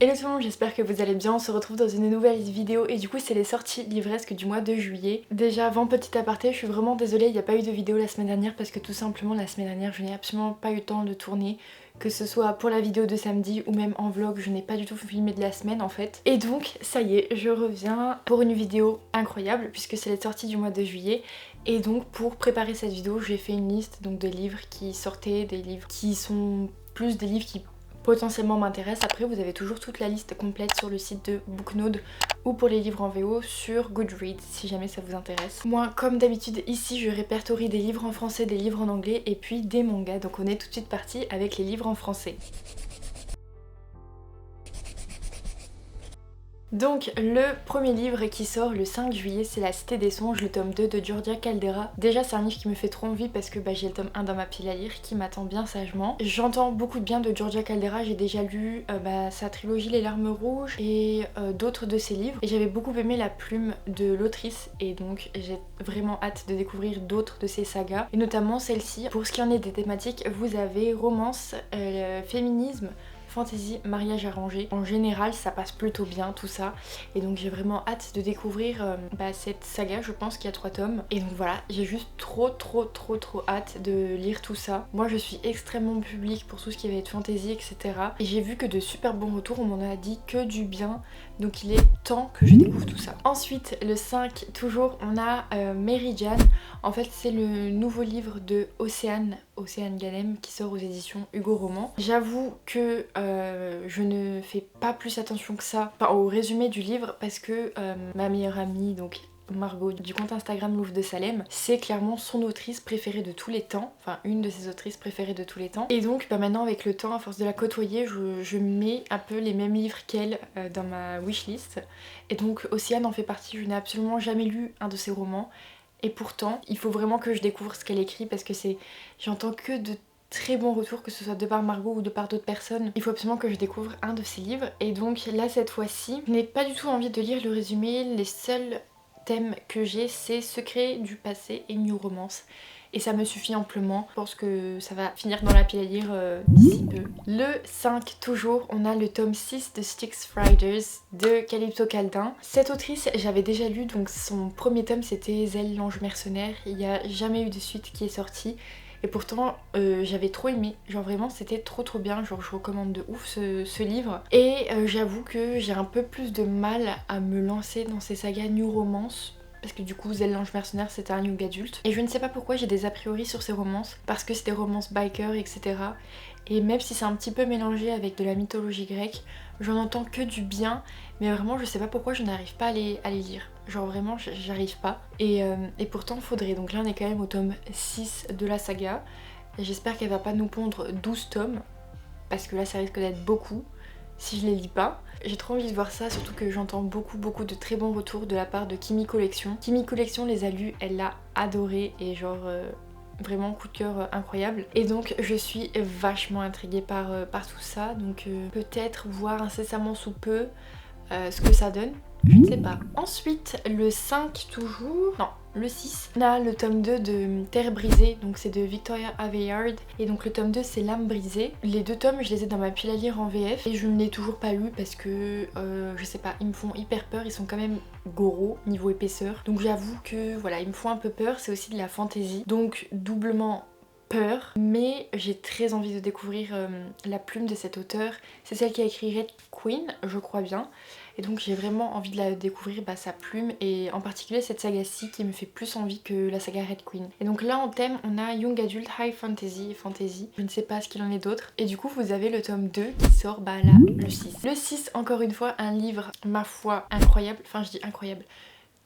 Hello tout le monde, j'espère que vous allez bien, on se retrouve dans une nouvelle vidéo et du coup c'est les sorties livresques du mois de juillet. Déjà avant petit aparté, je suis vraiment désolée, il n'y a pas eu de vidéo la semaine dernière parce que tout simplement la semaine dernière je n'ai absolument pas eu le temps de tourner. Que ce soit pour la vidéo de samedi ou même en vlog, je n'ai pas du tout filmé de la semaine en fait. Et donc ça y est, je reviens pour une vidéo incroyable puisque c'est les sorties du mois de juillet. Et donc pour préparer cette vidéo, j'ai fait une liste donc de livres qui sortaient, des livres qui sont plus des livres qui potentiellement m'intéressent. Après vous avez toujours toute la liste complète sur le site de Booknode ou pour les livres en VO sur Goodreads si jamais ça vous intéresse. Moi comme d'habitude ici je répertorie des livres en français, des livres en anglais et puis des mangas. Donc on est tout de suite parti avec les livres en français. Donc le premier livre qui sort le 5 juillet c'est La Cité des Songes, le tome 2 de Giorgia Caldera. Déjà c'est un livre qui me fait trop envie parce que j'ai le tome 1 dans ma pile à lire qui m'attend bien sagement. J'entends beaucoup de bien de Giorgia Caldera, j'ai déjà lu sa trilogie Les Larmes Rouges et d'autres de ses livres. Et j'avais beaucoup aimé la plume de l'autrice et donc j'ai vraiment hâte de découvrir d'autres de ses sagas. Et notamment celle-ci. Pour ce qui en est des thématiques, vous avez romance, féminisme, fantasy, mariage arrangé. En général ça passe plutôt bien tout ça et donc j'ai vraiment hâte de découvrir cette saga. Je pense qu'il y a 3 tomes et donc voilà, j'ai juste trop hâte de lire tout ça. Moi je suis extrêmement publique pour tout ce qui va être fantasy etc et j'ai vu que de super bons retours, on m'en a dit que du bien, donc il est temps que je découvre tout ça. Ensuite le 5 toujours on a Mary Jane. En fait c'est le nouveau livre de Océane Ghanem qui sort aux éditions Hugo Roman. J'avoue que je ne fais pas plus attention que ça au résumé du livre parce que ma meilleure amie donc Margot du compte Instagram Louvre de Salem, c'est clairement son autrice préférée de tous les temps, enfin une de ses autrices préférées de tous les temps. Et donc maintenant avec le temps, à force de la côtoyer, je mets un peu les mêmes livres qu'elle dans ma wishlist. Et donc Océane en fait partie, je n'ai absolument jamais lu un de ses romans. Et pourtant, il faut vraiment que je découvre ce qu'elle écrit parce que j'entends que de très bons retours, que ce soit de par Margot ou de par d'autres personnes. Il faut absolument que je découvre un de ses livres. Et donc là, cette fois-ci, je n'ai pas du tout envie de lire le résumé. Les seuls thèmes que j'ai, c'est Secret du passé et New Romance. Et ça me suffit amplement. Je pense que ça va finir dans la pile à lire d'ici peu. Le 5 toujours, on a le tome 6 de Styx Riders de Calypso Caldin. Cette autrice, j'avais déjà lu, donc son premier tome c'était Zelle l'ange mercenaire. Il n'y a jamais eu de suite qui est sortie. Et pourtant j'avais trop aimé, genre vraiment c'était trop bien, genre je recommande de ouf ce livre. Et j'avoue que j'ai un peu plus de mal à me lancer dans ces sagas New Romance parce que du coup Zelle l'ange mercenaire c'était un young adulte. Et je ne sais pas pourquoi j'ai des a priori sur ces romances, parce que c'est des romances biker etc. Et même si c'est un petit peu mélangé avec de la mythologie grecque, j'en entends que du bien, mais vraiment je sais pas pourquoi je n'arrive pas à les lire. Genre vraiment j'arrive pas. Et pourtant faudrait. Donc là on est quand même au tome 6 de la saga. J'espère qu'elle va pas nous pondre 12 tomes, parce que là ça risque d'être beaucoup si je les lis pas. J'ai trop envie de voir ça, surtout que j'entends beaucoup de très bons retours de la part de Kimi Collection. Kimi Collection les a lus, elle l'a adoré et genre vraiment coup de cœur incroyable. Et donc je suis vachement intriguée par tout ça, donc peut-être voir incessamment sous peu ce que ça donne. Je ne sais pas. Ensuite, le 5 toujours, non, le 6, on a le tome 2 de Terre brisée, donc c'est de Victoria Aveyard. Et donc le tome 2 c'est L'âme brisée. Les deux tomes je les ai dans ma pile à lire en VF et je ne l'ai toujours pas lu parce que je sais pas, ils me font hyper peur, ils sont quand même gros niveau épaisseur. Donc j'avoue que voilà, ils me font un peu peur, c'est aussi de la fantasy. Donc doublement peur, mais j'ai très envie de découvrir la plume de cet auteur. C'est celle qui a écrit Red Queen, je crois bien. Et donc j'ai vraiment envie de la découvrir, sa plume, et en particulier cette saga-ci qui me fait plus envie que la saga Red Queen. Et donc là en thème on a Young Adult, High Fantasy et Fantasy. Je ne sais pas ce qu'il en est d'autre. Et du coup vous avez le tome 2 qui sort là, le 6. Le 6 encore une fois un livre ma foi incroyable, enfin je dis incroyable.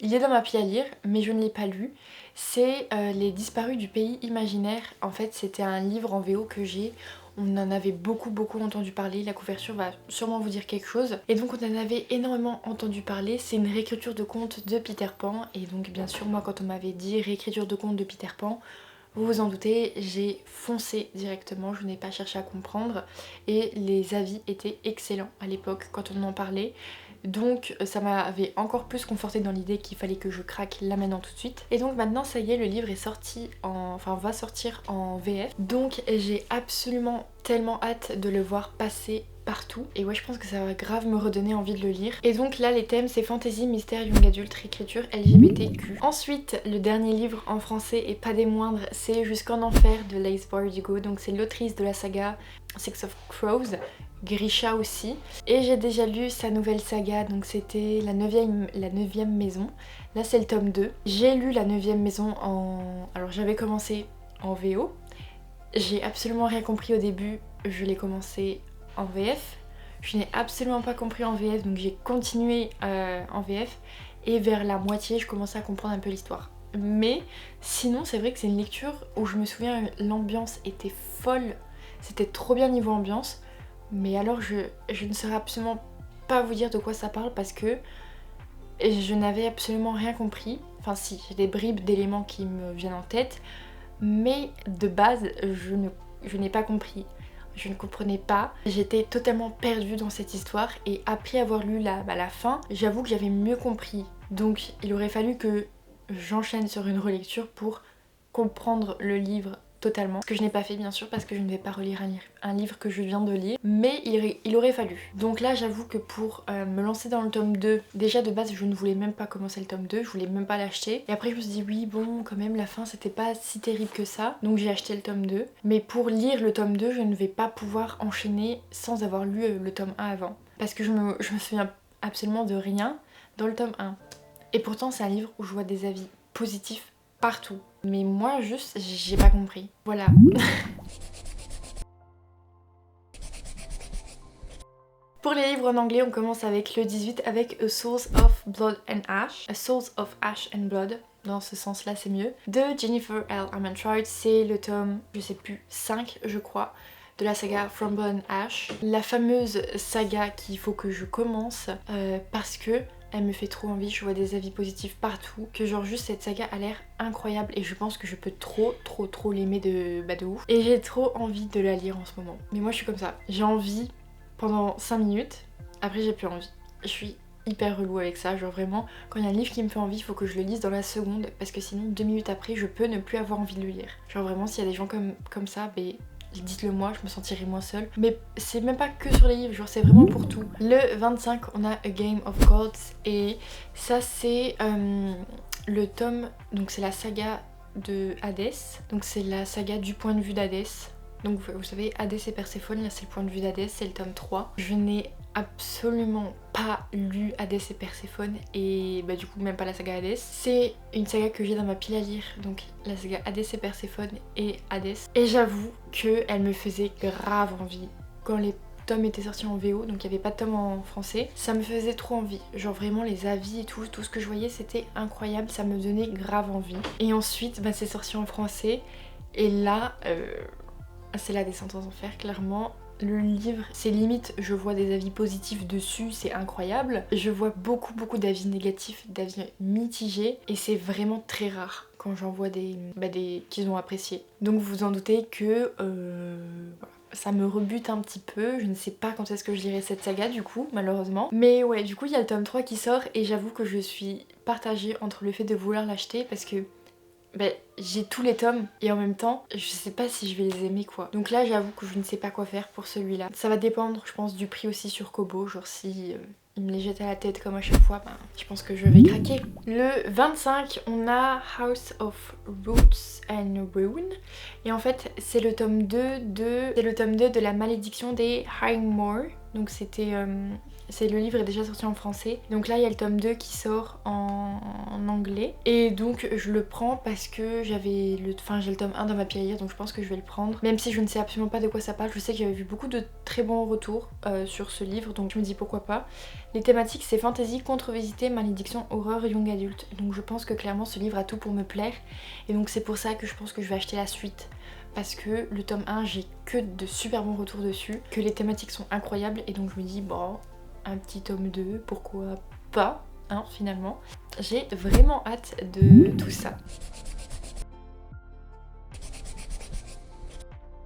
Il est dans ma pile à lire, mais je ne l'ai pas lu. C'est Les Disparus du Pays Imaginaire. En fait, c'était un livre en VO que j'ai. On en avait beaucoup entendu parler. La couverture va sûrement vous dire quelque chose. Et donc, on en avait énormément entendu parler. C'est une réécriture de conte de Peter Pan. Et donc, bien sûr, moi, quand on m'avait dit réécriture de conte de Peter Pan, vous vous en doutez, j'ai foncé directement. Je n'ai pas cherché à comprendre. Et les avis étaient excellents à l'époque quand on en parlait. Donc ça m'avait encore plus conforté dans l'idée qu'il fallait que je craque là maintenant tout de suite. Et donc maintenant ça y est, le livre est sorti va sortir en VF. Donc j'ai absolument tellement hâte de le voir passer partout. Et ouais, je pense que ça va grave me redonner envie de le lire. Et donc là, les thèmes, c'est fantasy, mystère, young adulte, réécriture, LGBTQ. Ensuite, le dernier livre en français et pas des moindres, c'est Jusqu'en enfer de Lace Bardugo. Donc c'est l'autrice de la saga Six of Crows, Grisha aussi. Et j'ai déjà lu sa nouvelle saga, donc c'était la 9e maison. Là c'est le tome 2. J'ai lu la 9e maison en... Alors j'avais commencé en VO. J'ai absolument rien compris au début, je l'ai commencé en VF. Je n'ai absolument pas compris en VF, donc j'ai continué en VF. Et vers la moitié, je commençais à comprendre un peu l'histoire. Mais sinon, c'est vrai que c'est une lecture où je me souviens, l'ambiance était folle. C'était trop bien niveau ambiance. Mais alors, je ne saurais absolument pas vous dire de quoi ça parle parce que je n'avais absolument rien compris. Enfin si, j'ai des bribes d'éléments qui me viennent en tête. Mais de base, je n'ai pas compris. Je ne comprenais pas. J'étais totalement perdue dans cette histoire. Et après avoir lu la fin, j'avoue que j'avais mieux compris. Donc il aurait fallu que j'enchaîne sur une relecture pour comprendre le livre totalement. Ce que je n'ai pas fait bien sûr parce que je ne vais pas relire un livre que je viens de lire. Mais il aurait fallu. Donc là j'avoue que pour me lancer dans le tome 2, déjà de base je ne voulais même pas commencer le tome 2, je voulais même pas l'acheter. Et après je me suis dit oui bon quand même la fin c'était pas si terrible que ça. Donc j'ai acheté le tome 2. Mais pour lire le tome 2 je ne vais pas pouvoir enchaîner sans avoir lu le tome 1 avant. Parce que je me souviens absolument de rien dans le tome 1. Et pourtant c'est un livre où je vois des avis positifs partout. Mais moi juste j'ai pas compris. Voilà. Pour les livres en anglais, on commence avec le 18 avec A Source of Blood and Ash. A Source of Ash and Blood. Dans ce sens-là, c'est mieux. De Jennifer L. Armentrout, c'est le tome, je sais plus, 5 je crois, de la saga From Blood and Ash. La fameuse saga qu'il faut que je commence parce que elle me fait trop envie, je vois des avis positifs partout, que genre juste cette saga a l'air incroyable et je pense que je peux trop l'aimer de ouf. Et j'ai trop envie de la lire en ce moment. Mais moi je suis comme ça, j'ai envie pendant 5 minutes, après j'ai plus envie. Je suis hyper relou avec ça, genre vraiment, quand il y a un livre qui me fait envie, il faut que je le lise dans la seconde, parce que sinon 2 minutes après je peux ne plus avoir envie de le lire. Genre vraiment s'il y a des gens comme ça, dites-le moi, je me sentirai moins seule. Mais c'est même pas que sur les livres, genre c'est vraiment pour tout. Le 25, on a A Game of Gods et ça c'est le tome, donc c'est la saga de Hadès. Donc c'est la saga du point de vue d'Hadès. Donc vous savez, Hadès et Perséphone, là c'est le point de vue d'Hadès, c'est le tome 3. Je n'ai absolument pas lu Hadès et Perséphone et du coup même pas la saga Hadès. C'est une saga que j'ai dans ma pile à lire, donc la saga Hadès et Perséphone et Hadès. Et j'avoue qu'elle me faisait grave envie. Quand les tomes étaient sortis en VO, donc il n'y avait pas de tome en français, ça me faisait trop envie. Genre vraiment les avis et tout ce que je voyais c'était incroyable, ça me donnait grave envie. Et ensuite c'est sorti en français et là c'est la descente aux enfers clairement. Le livre, c'est limite, je vois des avis positifs dessus, c'est incroyable. Je vois beaucoup d'avis négatifs, d'avis mitigés et c'est vraiment très rare quand j'en vois des qu'ils ont apprécié. Donc vous vous en doutez que ça me rebute un petit peu, je ne sais pas quand est-ce que je lirai cette saga du coup, malheureusement. Mais ouais, du coup il y a le tome 3 qui sort et j'avoue que je suis partagée entre le fait de vouloir l'acheter parce que j'ai tous les tomes et en même temps je sais pas si je vais les aimer quoi. Donc là j'avoue que je ne sais pas quoi faire pour celui-là. Ça va dépendre je pense du prix aussi sur Kobo, genre si il me les jette à la tête comme à chaque fois, je pense que je vais craquer. Le 25 on a House of Roots and Ruin et en fait c'est le tome 2 de la malédiction des Highmore. Donc c'est le livre est déjà sorti en français. Donc là il y a le tome 2 qui sort en anglais. Et donc je le prends parce que j'ai le tome 1 dans ma pile à lire, donc je pense que je vais le prendre. Même si je ne sais absolument pas de quoi ça parle, je sais que j'avais vu beaucoup de très bons retours sur ce livre, donc je me dis pourquoi pas. Les thématiques c'est fantasy, contre-visité, malédiction, horreur, young adulte. Donc je pense que clairement ce livre a tout pour me plaire. Et donc c'est pour ça que je pense que je vais acheter la suite. Parce que le tome 1 j'ai que de super bons retours dessus, que les thématiques sont incroyables et donc je me dis bon, un petit tome 2, pourquoi pas, hein, finalement. J'ai vraiment hâte de tout ça.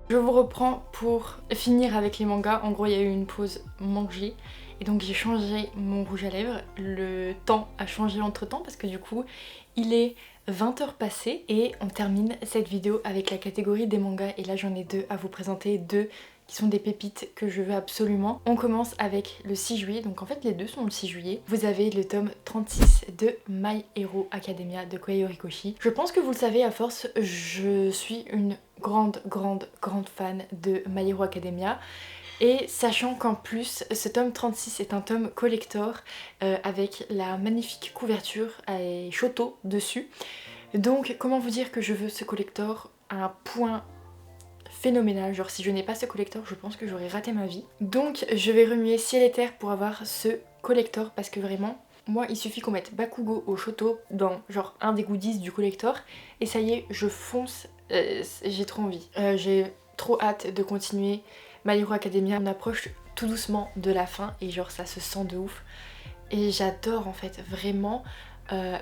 Je vous reprends pour finir avec les mangas. En gros il y a eu une pause manger et donc j'ai changé mon rouge à lèvres. Le temps a changé entre temps parce que du coup il est 20h passées et on termine cette vidéo avec la catégorie des mangas et là j'en ai deux à vous présenter, deux qui sont des pépites que je veux absolument. On commence avec le 6 juillet, donc en fait les deux sont le 6 juillet. Vous avez le tome 36 de My Hero Academia de Kohei Horikoshi. Je pense que vous le savez à force, je suis une grande fan de My Hero Academia. Et sachant qu'en plus ce tome 36 est un tome collector avec la magnifique couverture et Shoto dessus. Donc comment vous dire que je veux ce collector à un point phénoménal, genre si je n'ai pas ce collector je pense que j'aurais raté ma vie. Donc je vais remuer ciel et terre pour avoir ce collector parce que vraiment moi il suffit qu'on mette Bakugo au Shoto dans genre un des goodies du collector et ça y est je fonce, j'ai trop envie. J'ai trop hâte de continuer My Hero Academia. On approche tout doucement de la fin et genre ça se sent de ouf et j'adore en fait vraiment.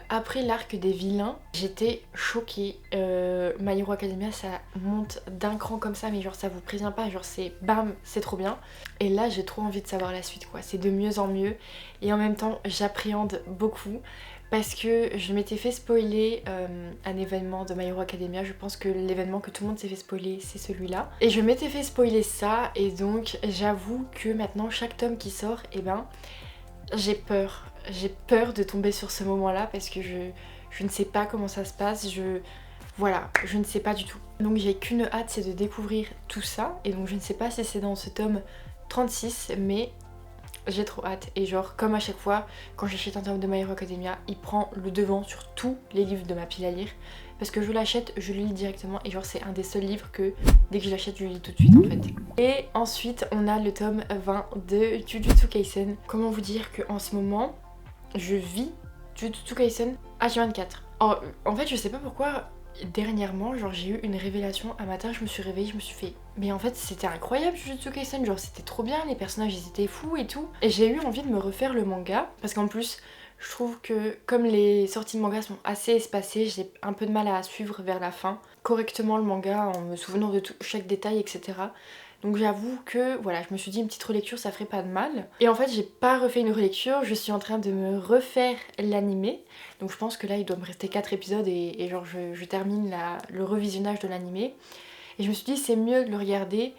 Après l'arc des vilains j'étais choquée. My Hero Academia ça monte d'un cran comme ça mais genre ça vous prévient pas, genre c'est bam c'est trop bien. Et là j'ai trop envie de savoir la suite quoi, c'est de mieux en mieux et en même temps j'appréhende beaucoup parce que je m'étais fait spoiler un événement de My Hero Academia. Je pense que l'événement que tout le monde s'est fait spoiler c'est celui-là. Et je m'étais fait spoiler ça et donc j'avoue que maintenant chaque tome qui sort, et ben j'ai peur. J'ai peur de tomber sur ce moment-là parce que je ne sais pas comment ça se passe. Voilà, je ne sais pas du tout. Donc j'ai qu'une hâte, c'est de découvrir tout ça. Et donc je ne sais pas si c'est dans ce tome 36 mais j'ai trop hâte. Et genre comme à chaque fois quand j'achète un tome de My Hero Academia, il prend le devant sur tous les livres de ma pile à lire. Parce que je l'achète, je le lis directement et genre c'est un des seuls livres que dès que je l'achète je le lis tout de suite en fait. Et ensuite on a le tome 20 de Jujutsu Kaisen. Comment vous dire qu'en ce moment je vis Jujutsu Kaisen H24. En fait je sais pas pourquoi dernièrement genre j'ai eu une révélation. Un matin je me suis réveillée, je me suis fait mais en fait c'était incroyable Jujutsu Kaisen, genre c'était trop bien, les personnages ils étaient fous et tout. Et j'ai eu envie de me refaire le manga parce qu'en plus je trouve que comme les sorties de manga sont assez espacées, j'ai un peu de mal à suivre vers la fin correctement le manga en me souvenant de tout, chaque détail etc. Donc j'avoue que voilà, je me suis dit une petite relecture ça ferait pas de mal. Et en fait j'ai pas refait une relecture, je suis en train de me refaire l'animé. Donc je pense que là il doit me rester 4 épisodes et genre je termine le revisionnage de l'animé. Et je me suis dit c'est mieux de le regarder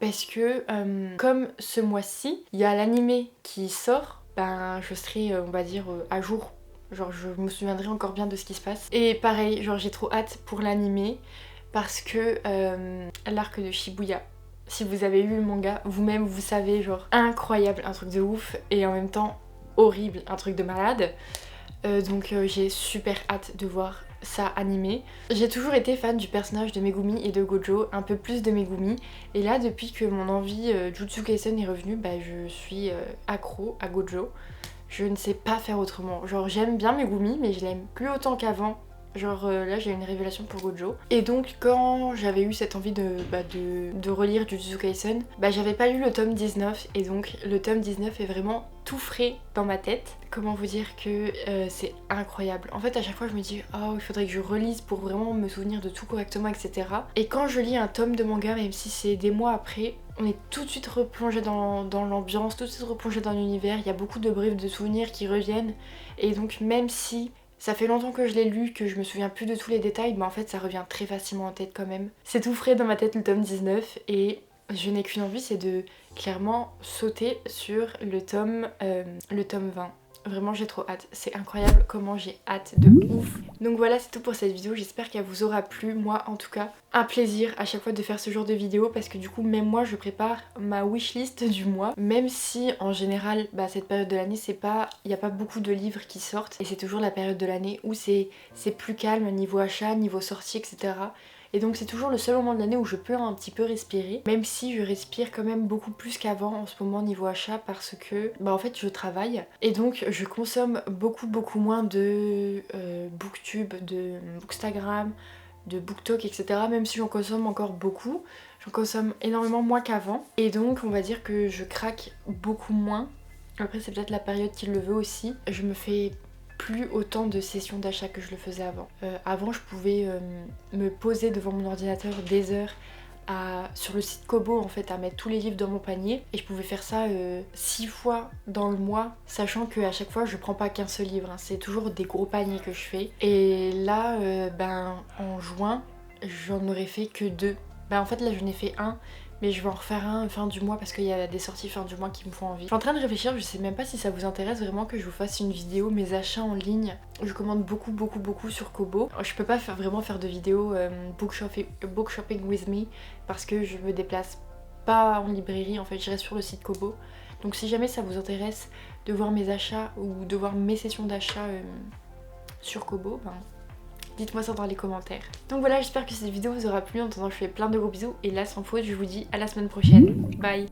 parce que comme ce mois-ci il y a l'animé qui sort, ben je serai on va dire à jour. Genre je me souviendrai encore bien de ce qui se passe. Et pareil, genre j'ai trop hâte pour l'animé parce que l'arc de Shibuya, si vous avez lu le manga, vous-même vous savez genre incroyable, un truc de ouf et en même temps horrible, un truc de malade. Donc j'ai super hâte de voir ça animé. J'ai toujours été fan du personnage de Megumi et de Gojo, un peu plus de Megumi. Et là depuis que mon envie Jujutsu Kaisen est revenue, bah je suis accro à Gojo. Je ne sais pas faire autrement. Genre j'aime bien Megumi mais je l'aime plus autant qu'avant. Genre là j'ai une révélation pour Gojo. Et donc quand j'avais eu cette envie de relire Jujutsu Kaisen, j'avais pas lu le tome 19 et donc le tome 19 est vraiment tout frais dans ma tête. Comment vous dire que c'est incroyable. En fait à chaque fois je me dis oh il faudrait que je relise pour vraiment me souvenir de tout correctement etc. Et quand je lis un tome de manga, même si c'est des mois après, on est tout de suite replongé dans l'ambiance, tout de suite replongé dans l'univers. Il y a beaucoup de bribes de souvenirs qui reviennent et donc même si ça fait longtemps que je l'ai lu, que je me souviens plus de tous les détails, mais en fait ça revient très facilement en tête quand même. C'est tout frais dans ma tête le tome 19 et je n'ai qu'une envie, c'est de clairement sauter sur le tome 20. Vraiment j'ai trop hâte, c'est incroyable comment j'ai hâte de ouf. Donc voilà c'est tout pour cette vidéo, j'espère qu'elle vous aura plu, moi en tout cas. Un plaisir à chaque fois de faire ce genre de vidéo parce que du coup même moi je prépare ma wishlist du mois. Même si en général cette période de l'année c'est pas, il n'y a pas beaucoup de livres qui sortent et c'est toujours la période de l'année où c'est plus calme niveau achat, niveau sortie etc. Et donc c'est toujours le seul moment de l'année où je peux un petit peu respirer, même si je respire quand même beaucoup plus qu'avant en ce moment niveau achat parce que en fait je travaille et donc je consomme beaucoup moins de booktube, de bookstagram, de booktalk etc. Même si j'en consomme encore beaucoup, j'en consomme énormément moins qu'avant et donc on va dire que je craque beaucoup moins. Après c'est peut-être la période qui le veut aussi, je me fais plus autant de sessions d'achat que je le faisais avant. Avant je pouvais me poser devant mon ordinateur des heures sur le site Kobo en fait à mettre tous les livres dans mon panier et je pouvais faire ça 6 fois dans le mois, sachant qu'à chaque fois je prends pas qu'un seul livre, hein. C'est toujours des gros paniers que je fais et là en juin j'en aurais fait que 2. En fait là je n'ai fait un mais je vais en refaire un fin du mois parce qu'il y a des sorties fin du mois qui me font envie. Je suis en train de réfléchir, je sais même pas si ça vous intéresse vraiment que je vous fasse une vidéo mes achats en ligne. Je commande beaucoup sur Kobo. Je peux pas vraiment faire de vidéo book shopping with me parce que je me déplace pas en librairie, en fait je reste sur le site Kobo. Donc si jamais ça vous intéresse de voir mes achats ou de voir mes sessions d'achat sur Kobo, ben, dites-moi ça dans les commentaires. Donc voilà, j'espère que cette vidéo vous aura plu. En attendant, je fais plein de gros bisous et là sans faute je vous dis à la semaine prochaine. Bye.